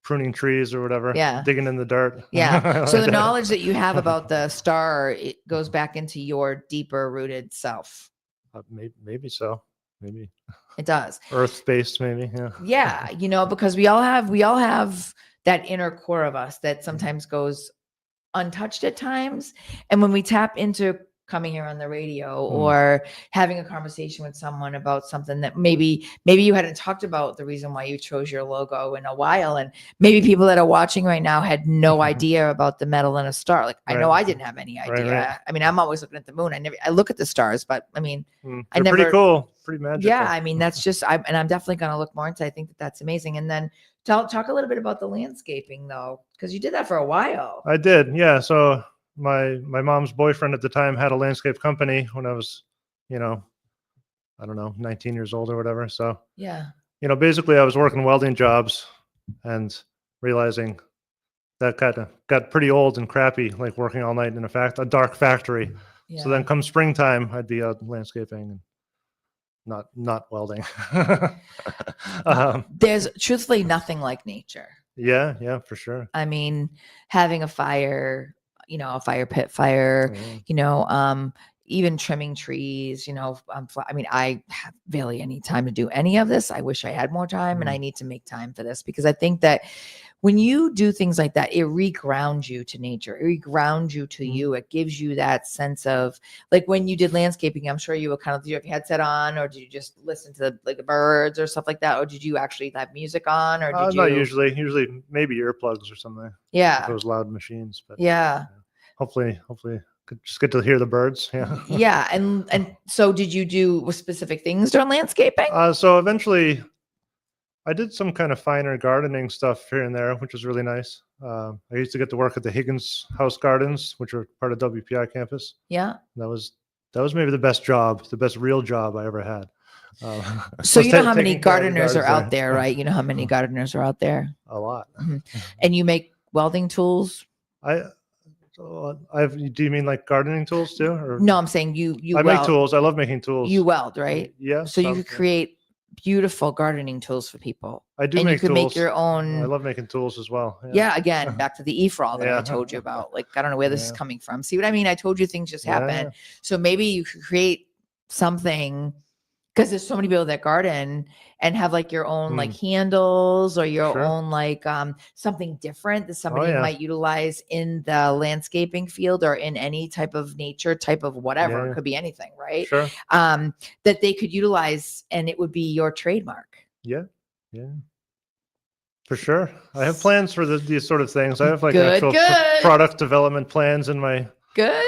pruning trees or whatever. Yeah. Digging in the dirt. Yeah. So Like the that. knowledge that you have about the star, it goes back into your deeper rooted self. Maybe so. Maybe It does. Earth-based, maybe. Yeah. Yeah. You know, because we all have that inner core of us that sometimes goes untouched at times. And when we tap into coming here on the radio or having a conversation with someone about something that maybe you hadn't talked about, the reason why you chose your logo in a while, and maybe people that are watching right now had no idea about the metal in a star. Like I know I didn't have any idea. Right. I mean, I'm always looking at the moon. I look at the stars, but I mean, I They're never. pretty cool, pretty magical. Yeah, I mean, that's just I'm definitely going to look more into. I think that's amazing. And then talk a little bit about the landscaping though, because you did that for a while. I did, yeah. So my mom's boyfriend at the time had a landscape company when I was, I don't know, 19 years old or whatever. So yeah, basically I was working welding jobs and realizing that got pretty old and crappy, like working all night in a dark factory. Yeah. So then come springtime, I'd be out landscaping and not welding. There's truthfully nothing like nature. Yeah, for sure. I mean, having a fire, a fire pit fire, even trimming trees, I mean, I have barely any time to do any of this. I wish I had more time and I need to make time for this because I think that when you do things like that, it regrounds you to nature. It regrounds you to you. It gives you that sense of like when you did landscaping, I'm sure you were did you have your headset on or did you just listen to the birds or stuff like that? Or did you actually have music on or did you? Not usually maybe earplugs or something. Yeah. Those loud machines, but yeah. Hopefully just get to hear the birds. Yeah. Yeah. And so did you do specific things during landscaping? So eventually I did some kind of finer gardening stuff here and there, which was really nice. I used to get to work at the Higgins House Gardens, which are part of WPI campus. Yeah. That was maybe the best real job I ever had. So you know how many gardeners are out there, right? You know how many gardeners are out there? A lot. Mm-hmm. And you make welding tools? Do you mean like gardening tools too? Or? No, I'm saying you I make tools. I love making tools. You weld, right? Yeah. So you could create beautiful gardening tools for people. I do and make you could tools. make your own. I love making tools as well. Yeah, again, back to the EFRAL that I told you about. Like, I don't know where this is coming from. See what I mean? I told you things just happen. Yeah. So maybe you could create something because there's so many people that garden and have like your own like handles or your own like something different that somebody might utilize in the landscaping field or in any type of nature type of whatever. It could be anything, right? Sure. That they could utilize and it would be your trademark. Yeah. For sure. I have plans for these sort of things. I have like actual product development plans in my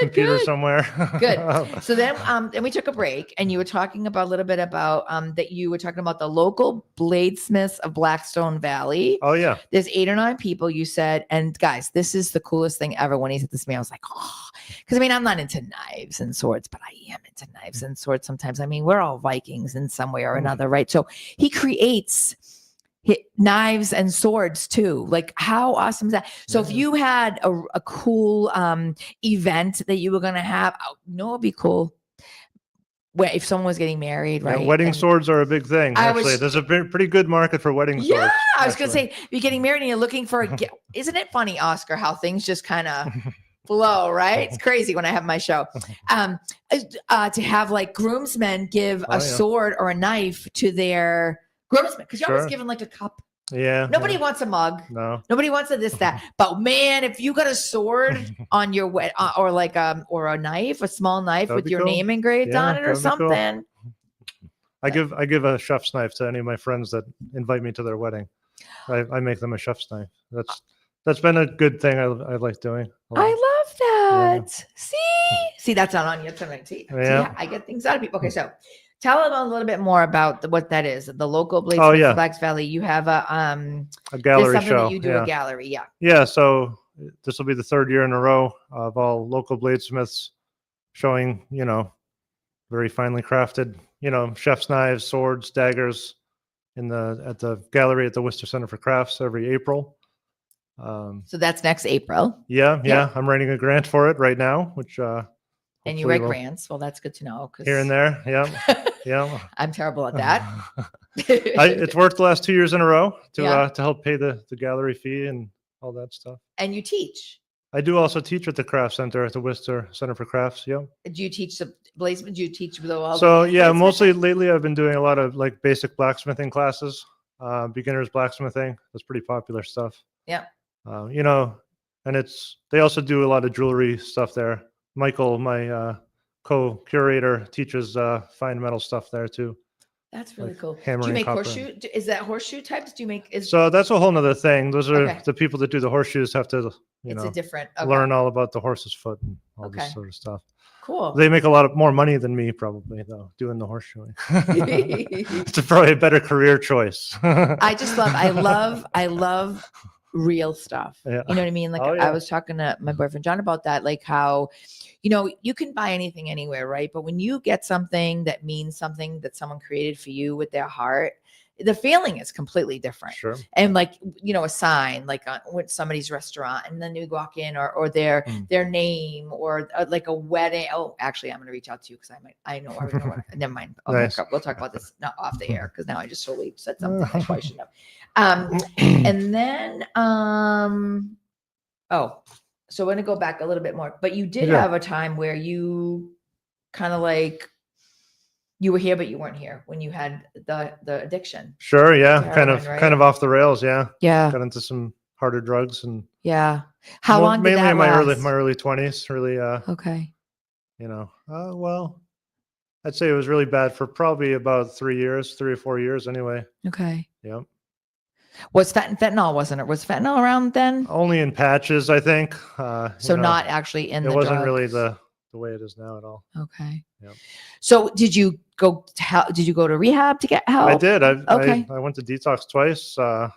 computer somewhere. Good. So then we took a break and you were talking about a little bit about that you were talking about the local bladesmiths of Blackstone Valley. Oh yeah. There's 8 or 9 people you said, and guys, this is the coolest thing ever. When he said this to me, I was like, oh, because I mean, I'm not into knives and swords, but I am into knives and swords sometimes. I mean, we're all Vikings in some way or another, right? So he creates knives and swords too. Like how awesome is that? So if you had a cool event that you were going to have, it'd be cool. If someone was getting married, right? Yeah, wedding swords are a big thing. Actually, there's a pretty good market for wedding swords. Yeah, I was going to say, you're getting married and you're looking for a gift. Isn't it funny, Oscar, how things just kind of flow, right? It's crazy when I have my show. To have like groomsmen give a sword or a knife to their groomsmen, because you're always given like a cup. Yeah. Nobody wants a mug. No. Nobody wants a this, that. But man, if you got a sword on your or like or a knife, a small knife with your name engraved on it or something. Cool. I give a chef's knife to any of my friends that invite me to their wedding. I make them a chef's knife. That's been a good thing I like doing. I love that. Yeah. See, that's not on you tonight. See, I get things out of people. Okay, so tell them a little bit more about what that is. The local Bladesmith Blacks Valley. You have a gallery show. That you do a gallery, Yeah. So this will be the 3rd year in a row of all local bladesmiths showing, very finely crafted, chef's knives, swords, daggers at the gallery at the Worcester Center for Crafts every April. So that's next April. Yeah. I'm writing a grant for it right now, which and you write grants. Well, that's good to know. Here and there. Yeah. I'm terrible at that. It's worked the last 2 years in a row to Yeah. to help pay the gallery fee and all that stuff. And you teach. I do also teach at the Craft Center at the Worcester Center for Crafts. Yeah. Do you teach the Bladesmith? Do you teach the So yeah, Bladesmith? mostly lately I've been doing a lot of like basic blacksmithing classes, beginners blacksmithing. That's pretty popular stuff. Yeah. You know, and they also do a lot of jewelry stuff there. Michael, my co-curator, teaches fine metal stuff there too. That's really cool. Do hammering you make copper. horseshoe? Is that horseshoe types? Do you make? So that's a whole nother thing. Those are Okay. the people that do the horseshoes have to, It's a different. Okay. learn all about the horse's foot and all Okay. this sort of stuff. Cool. They make a lot more money than me probably though, doing the horseshoeing. It's probably a better career choice. I love real stuff. Yeah. You know what I mean? Like Oh, yeah. I was talking to my boyfriend John about that, like how, you know, you can buy anything anywhere, right? But when you get something that means something that someone created for you with their heart, the feeling is completely different. Sure. And like, you know, a sign like on with somebody's restaurant, and then you walk in, or their name, or like a wedding. Oh, actually, I'm going to reach out to you because I know what. Never mind. Nice. We'll talk about this not off the air because now I just totally said something I probably shouldn't have. And then so we're going to go back a little bit more. But you did Yeah. have a time where you kind of like you were here, but you weren't here when you had the addiction. Sure, yeah, to kind heroin, of off the rails, yeah. Yeah. Got into some harder drugs and Yeah. How long did mainly that in my last? early 20s, really Okay. you know. Well, I'd say it was really bad for probably about 3 or 4 years anyway. Okay. Yeah. Was fentanyl, wasn't it? Was fentanyl around then? Only in patches, I think. So not actually in it the wasn't drug. really the way it is now at all. Okay. Yeah. So did you go to rehab to get help? I did. Okay. I went to detox twice. I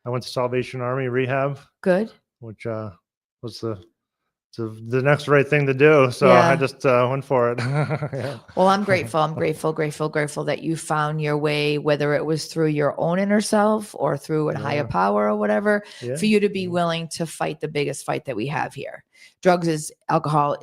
went to Salvation Army rehab, Good. which was the next right thing to do. So Yeah. I just went for it. Yeah. Well, I'm grateful. I'm grateful that you found your way, whether it was through your own inner self or through a higher Yeah. power or whatever, Yeah. for you to be willing to fight the biggest fight that we have here. Drugs alcohol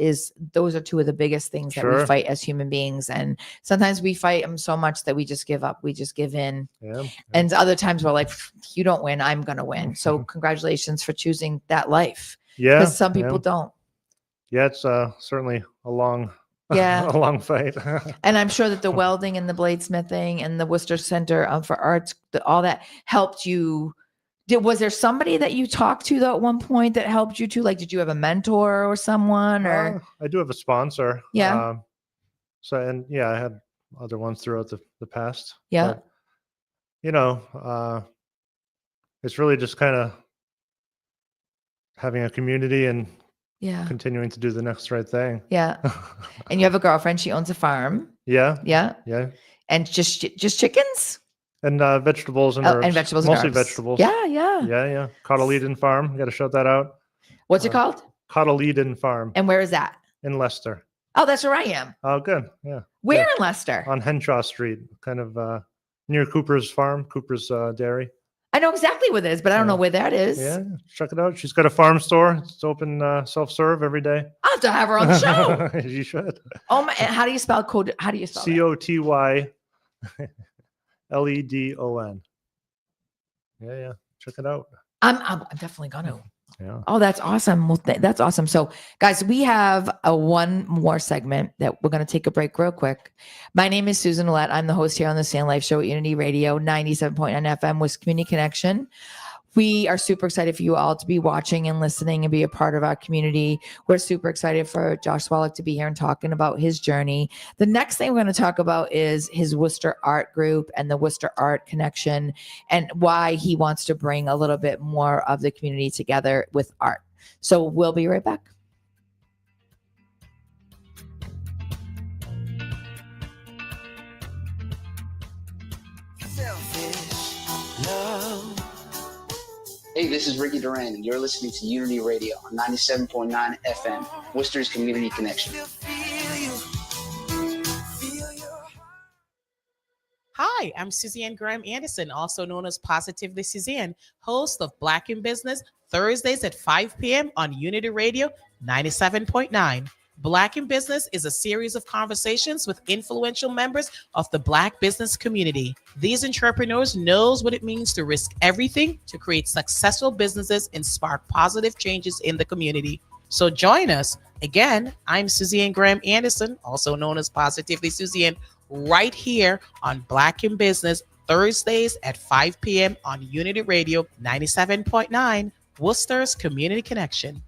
those are two of the biggest things that we Sure. fight as human beings. And sometimes we fight them so much that we just give up. We just give in. Yeah. And other times we're like, you don't win, I'm going to win. So congratulations for choosing that life. Yeah. Because some people yeah. don't. Yeah, it's certainly a long, Yeah. a long fight. And I'm sure that the welding and the bladesmithing and the Worcester Center for Arts, all that helped you. Was there somebody that you talked to though at one point that helped you too? Like, did you have a mentor or someone or? I do have a sponsor. Yeah. And I had other ones throughout the past. Yeah. But, you know, it's really just kind of having a community and Yeah. continuing to do the next right thing. Yeah. And you have a girlfriend. She owns a farm. Yeah. Yeah. Yeah. And just chickens? And vegetables and Oh, herbs. and vegetables and Mostly herbs. vegetables. Yeah. Yeah. Yeah. Cottleeden Farm. Got to shout that out. What's it called? Cottleeden Farm And where is that? in Leicester. Oh, that's where I am. Oh, good. Yeah. Where Yeah. in Leicester? On Henshaw Street, kind of near Cooper's Farm, Cooper's Dairy. I know exactly where it is, but I don't know where that is. Yeah, check it out. She's got a farm store. It's open self-serve every day. I'll have to have her on the show. You should. Oh my! And how do you spell code? How do you spell that? COTYLEDON. Yeah. Check it out. I'm definitely gonna. Yeah. Oh, that's awesome. Well, that's awesome. So, guys, we have one more segment that we're going to take a break real quick. My name is Susan Ouellette. I'm the host here on the Sand Life Show at Unity Radio 97.9 FM with Community Connection. We are super excited for you all to be watching and listening and be a part of our community. We're super excited for Josh Swalec to be here and talking about his journey. The next thing we're going to talk about is his Worcester Art Group and the Worcester Art Connection and why he wants to bring a little bit more of the community together with art. So we'll be right back. Hey, this is Ricky Duran, and you're listening to Unity Radio on 97.9 FM, Worcester's Community Connection. Hi, I'm Suzanne Graham Anderson, also known as Positively Suzanne, host of Black in Business, Thursdays at 5 p.m. on Unity Radio 97.9. Black in Business is a series of conversations with influential members of the Black business community. These entrepreneurs knows what it means to risk everything to create successful businesses and spark positive changes in the community. So join us. Again, I'm Suzanne Graham Anderson, also known as Positively Suzanne, right here on Black in Business, Thursdays at 5 p.m. on Unity Radio 97.9, Worcester's Community Connection.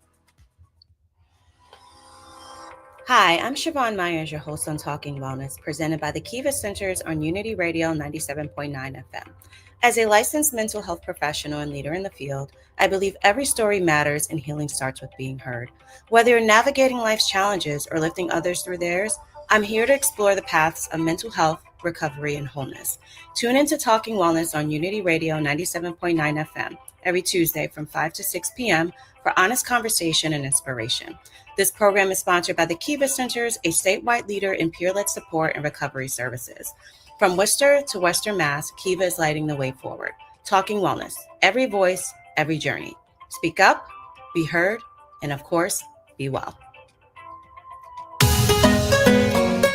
Hi, I'm Siobhan Myers, your host on Talking Wellness, presented by the Kiva Centers on Unity Radio 97.9 FM. As a licensed mental health professional and leader in the field, I believe every story matters and healing starts with being heard. Whether you're navigating life's challenges or lifting others through theirs, I'm here to explore the paths of mental health, recovery, and wholeness. Tune into Talking Wellness on Unity Radio 97.9 FM every Tuesday from 5 to 6 p.m. for honest conversation and inspiration. This program is sponsored by the Kiva Centers, a statewide leader in peer-led support and recovery services. From Worcester to Western Mass, Kiva is lighting the way forward. Talking Wellness, every voice, every journey. Speak up, be heard, and of course, be well.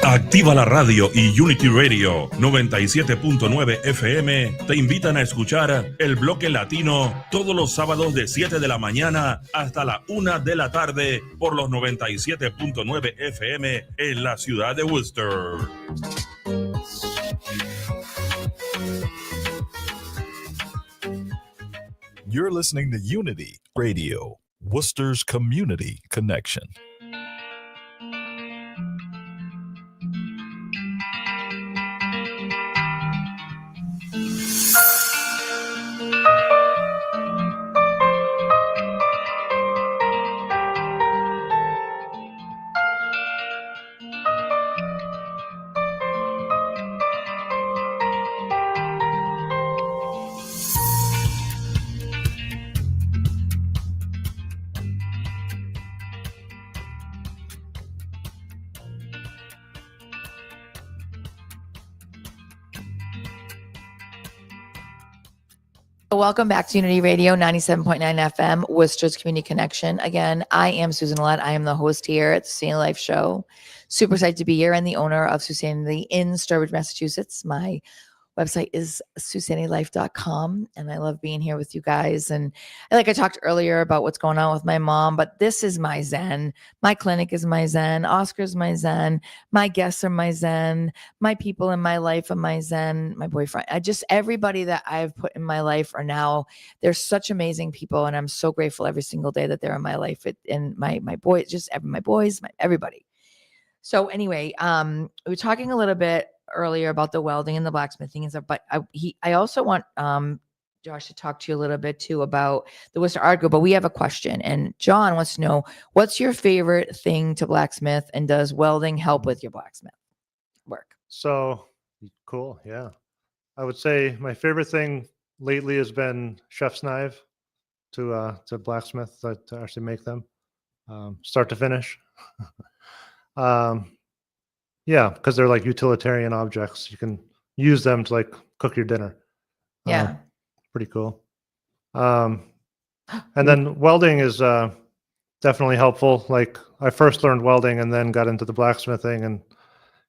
Activa la radio y Unity Radio 97.9 FM te invitan a escuchar el bloque latino todos los sábados de 7 de la mañana hasta la 1 de la tarde por los 97.9 FM en la ciudad de Worcester. You're listening to Unity Radio, Worcester's Community Connection. Welcome back to Unity Radio 97.9 FM, Worcester's Community Connection. Again, I am Susan Ouellette. I am the host here at the SuSanity Life Show. Super excited to be here and the owner of SuSanity in Sturbridge, Massachusetts. My website is SuSanityLife.com, and I love being here with you guys. And like I talked earlier about what's going on with my mom, but this is my zen. My clinic is my zen. Oscar's my zen. My guests are my zen. My people in my life are my zen. My boyfriend. Everybody that I've put in my life are now, they're such amazing people, and I'm so grateful every single day that they're in my life. And my boys, everybody. So anyway, we were talking a little bit earlier about the welding and the blacksmithing and stuff, but I also want Josh to talk to you a little bit too about the Worcester Art Group. But we have a question, and John wants to know, what's your favorite thing to blacksmith, and does welding help with your blacksmith work? So cool, yeah. I would say my favorite thing lately has been chef's knife to blacksmith to actually make them start to finish. Yeah, because they're like utilitarian objects. You can use them to like cook your dinner. Yeah. Pretty cool. And then welding is definitely helpful. Like I first learned welding and then got into the blacksmithing, and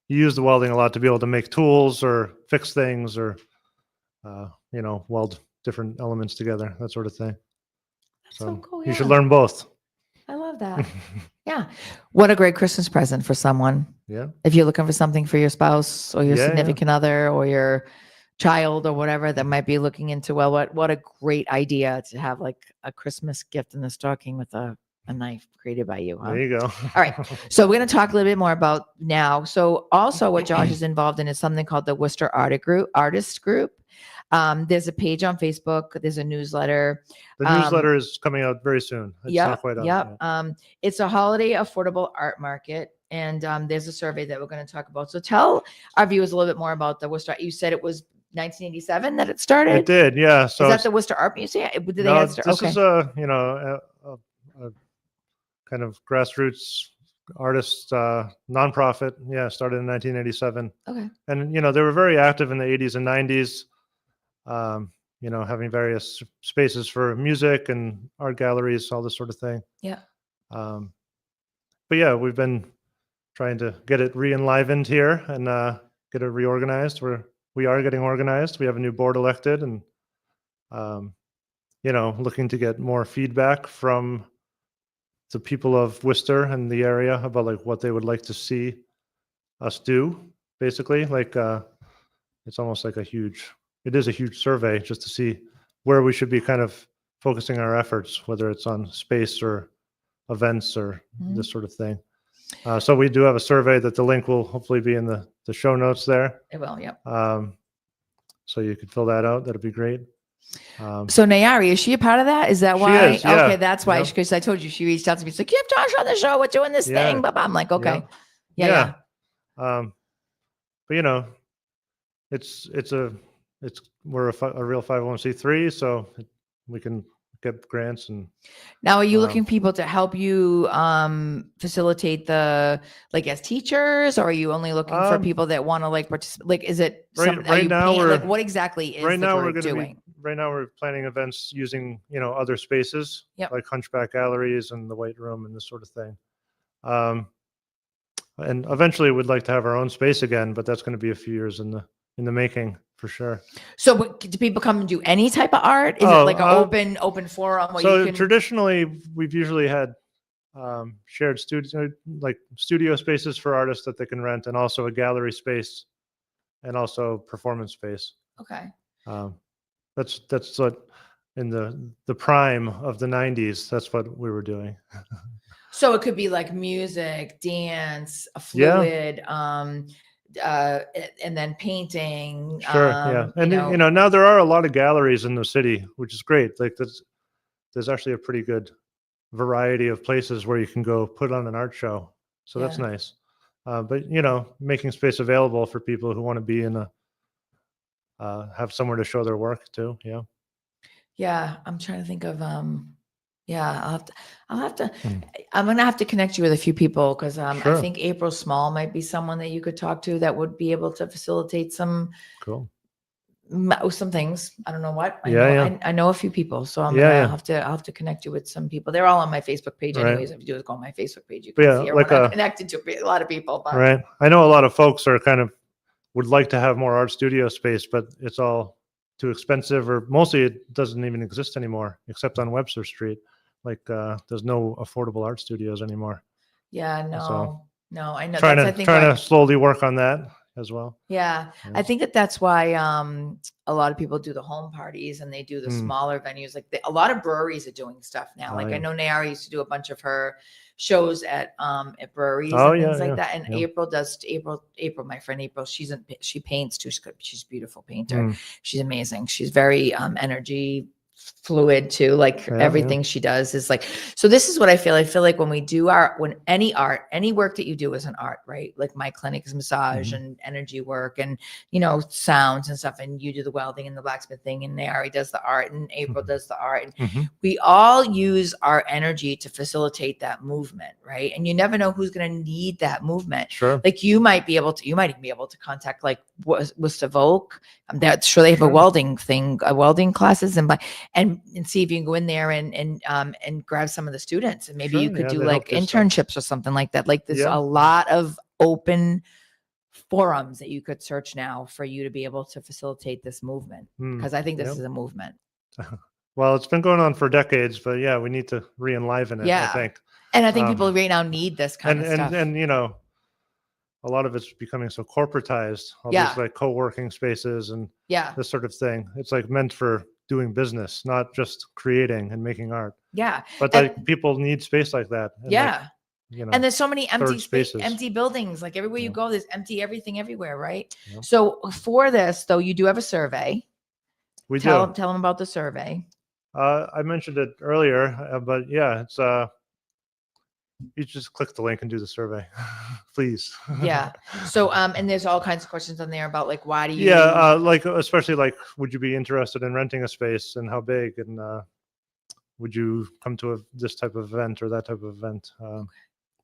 you use the welding a lot to be able to make tools or fix things or, weld different elements together, that sort of thing. So cool. You should learn both. I love that. Yeah. What a great Christmas present for someone. Yeah. If you're looking for something for your spouse or your significant other or your child or whatever that might be looking into, well, what a great idea to have like a Christmas gift in the stocking with a knife created by you. Huh? There you go. All right. So we're going to talk a little bit more about now. So also what Josh is involved in is something called the Worcester Artist Group. There's a page on Facebook. There's a newsletter. The newsletter is coming out very soon. It's not quite out yet. It's a holiday affordable art market. And there's a survey that we're going to talk about. So tell our viewers a little bit more about the Worcester. You said it was 1987 that it started? It did, yeah. So is that the Worcester Art Museum? This is a kind of grassroots artist nonprofit. Yeah, started in 1987. Okay. And they were very active in the 80s and 90s. Having various spaces for music and art galleries, all this sort of thing. Yeah. But yeah, we've been trying to get it re-enlivened here and get it reorganized. We are getting organized. We have a new board elected, and looking to get more feedback from the people of Worcester and the area about like what they would like to see us do. Basically, like it's almost like it is a huge survey just to see where we should be kind of focusing our efforts, whether it's on space or events or this sort of thing. So we do have a survey that the link will hopefully be in the show notes there. It will, yep. So you could fill that out. That'd be great. So Nayari, is she a part of that? Is that She why? is, yeah. Okay, that's why. Yep. Because I told you she reached out to me. She's like, "You have Josh on the show. We're doing this thing." But I'm like, "Okay, yeah." But we're a real 501c3, so we can get grants. And Now, are you looking people to help you facilitate as teachers, or are you only looking for people that want to participate? Like, is it right now? what exactly is right the now group we're going to doing? Right now we're planning events using other spaces like Hunchback Galleries and the White Room and this sort of thing. And eventually we'd like to have our own space again, but that's going to be a few years in the making for sure. So, do people come and do any type of art? Is it like an open forum? Where you can... traditionally, we've usually had shared studio spaces for artists that they can rent, and also a gallery space, and also performance space. Okay. That's what in the prime of the 90s. That's what we were doing. So it could be like music, dance, a fluid, and then painting. Sure, yeah, and now there are a lot of galleries in the city, which is great. Like there's actually a pretty good variety of places where you can go put on an art show. So that's nice. But making space available for people who want to be in have somewhere to show their work too. Yeah. Yeah, I'm trying to think of I'll have to I'm gonna have to connect you with a few people because I think April Small might be someone that you could talk to that would be able to facilitate some things. I don't know what. I know a few people, so I'll have to connect you with some people. They're all on my Facebook page anyways. If you do is go on my Facebook page, you can see I'm connected to a lot of people. But. Right. I know a lot of folks are would like to have more art studio space, but it's all too expensive, or mostly it doesn't even exist anymore except on Webster Street. Like there's no affordable art studios anymore. Yeah, no, I know. Trying to slowly work on that as well. Yeah. I think that's why a lot of people do the home parties and they do the smaller venues. Like a lot of breweries are doing stuff now. Like I know Nayara used to do a bunch of her shows at breweries and things like that. And April, my friend April, she paints too. She's a beautiful painter. She's amazing. She's very energy fluid too, everything she does is so this is what I feel like when we do any work that you do is an art, right? Like my clinic is massage and energy work and sounds and stuff, and you do the welding and the blacksmith thing, and Nayari does the art and April does the art, and we all use our energy to facilitate that movement, right? And you never know who's going to need that movement. Sure. Like you might even be able to contact Worcester Volk. I'm sure they have a welding classes and see if you can go in there and grab some of the students, and maybe you could do internships or something like that. Like there's a lot of open forums that you could search now for you to be able to facilitate this movement, because I think this is a movement. Well, it's been going on for decades, but we need to re-enliven it. I think, and I think people right now need this kind of stuff. And a lot of it's becoming so corporatized. All these co-working spaces and this sort of thing. It's meant for doing business, not just creating and making art. Yeah. But people need space like that. And and there's so many empty spaces, empty buildings. Like everywhere you go, there's empty everything everywhere, right? Yeah. So for this, though, you do have a survey. Tell them about the survey. I mentioned it earlier, but it's you just click the link and do the survey, please. Yeah. So and there's all kinds of questions on there about why do you especially would you be interested in renting a space and how big, and would you come to this type of event or that type of event,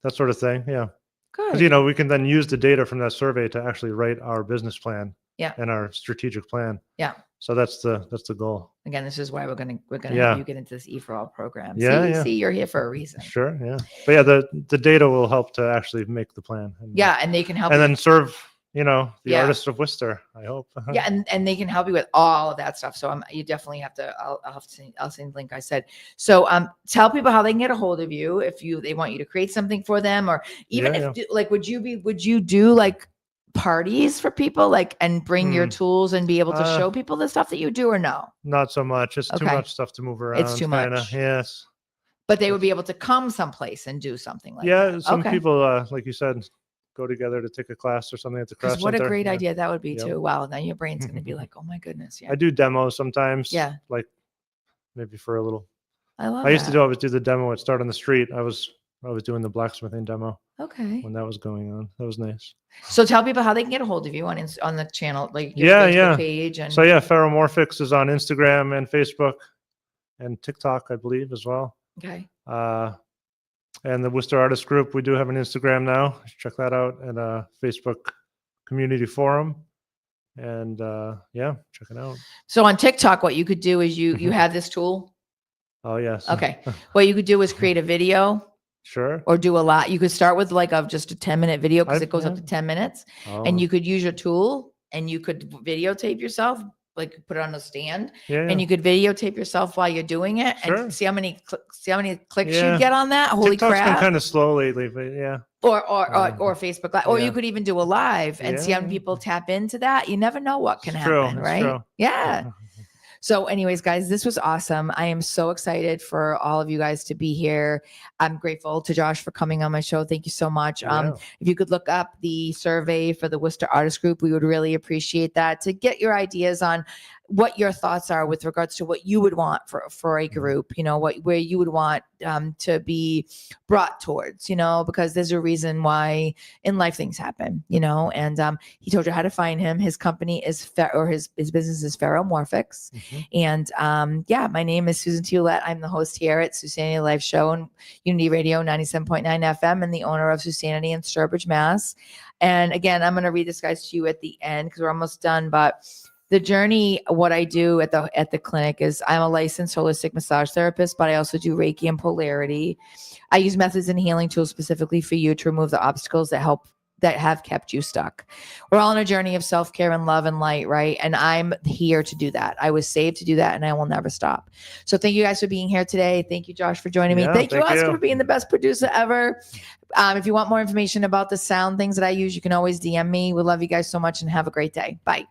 that sort of thing. Yeah. Good. Because we can then use the data from that survey to actually write our business plan in our strategic plan. Yeah. So that's the goal. Again, this is why we're gonna Yeah. have you get into this E4All program. Yeah, See, you're here for a reason. Sure, yeah. But yeah, the data will help to actually make the plan. Yeah, and they can help and you then serve, the Yeah. artists of Worcester, I hope. Yeah, and they can help you with all of that stuff. So you definitely have to. I'll send the link I said. So tell people how they can get a hold of you if they want you to create something for them, or even like would you do like parties for people, like, and bring your tools and be able to show people the stuff that you do, or no? Not so much. It's too much stuff to move around. It's too kinda. much. Yes. But they would be able to come someplace and do something like Yeah, that. some Okay. people, like you said, go together to take a class or something at the craft What a center. great Yeah. idea that would be Yep. too. Wow, then your brain's going to be like, oh my goodness. Yeah. I do demos sometimes. Yeah. Like maybe for a little. I love I used to that. always do the demo at Start on the Street. I was doing the blacksmithing demo. Okay. When that was going on. That was nice. So tell people how they can get a hold of you on the channel, like your Yeah, Facebook yeah. page. And So yeah, Ferromorphics is on Instagram and Facebook and TikTok, I believe, as well. Okay. And the Worcester Artist Group, we do have an Instagram now. Check that out, and Facebook community forum. And yeah, check it out. So on TikTok, what you could do is you have this tool. Oh yes. Okay. What you could do is create a video. Sure. Or do a lot. You could start with like just a 10-minute video because it goes up yeah. to 10 minutes. Oh. And you could use your tool and you could videotape yourself, like put it on a stand, Yeah, and yeah. you could videotape yourself while you're doing it Sure. and see how many clicks Yeah. you get on that. Holy TikTok's crap. been kind of slow lately, but yeah. Or Facebook Live, or yeah. you could even do a live and see how many Yeah. people tap into that. You never know what can It's true, happen, it's right? true. Yeah. So anyways, guys, this was awesome. I am so excited for all of you guys to be here. I'm grateful to Josh for coming on my show. Thank you so much. Yeah. If you could look up the survey for the Worcester Artist Group, we would really appreciate that, to get your ideas on what your thoughts are with regards to what you would want for a group, where you would want to be brought towards, because there's a reason why in life things happen, and he told you how to find him. His company is his business is Ferromorphics. And yeah, my name is Susan Ouellette. I'm the host here at SuSanity Live Show on Unity Radio 97.9 FM and the owner of SuSanity in Sturbridge, Mass. And again, I'm going to read this, guys, to you at the end because we're almost done, but the journey, what I do at the clinic is I'm a licensed holistic massage therapist, but I also do Reiki and polarity. I use methods and healing tools specifically for you to remove the obstacles that have kept you stuck. We're all on a journey of self-care and love and light, right? And I'm here to do that. I was saved to do that, and I will never stop. So thank you guys for being here today. Thank you, Josh, for joining me. Yeah, Thank you, thank Oscar, you. for being the best producer ever. If you want more information about the sound things that I use, you can always DM me. We love you guys so much and have a great day. Bye.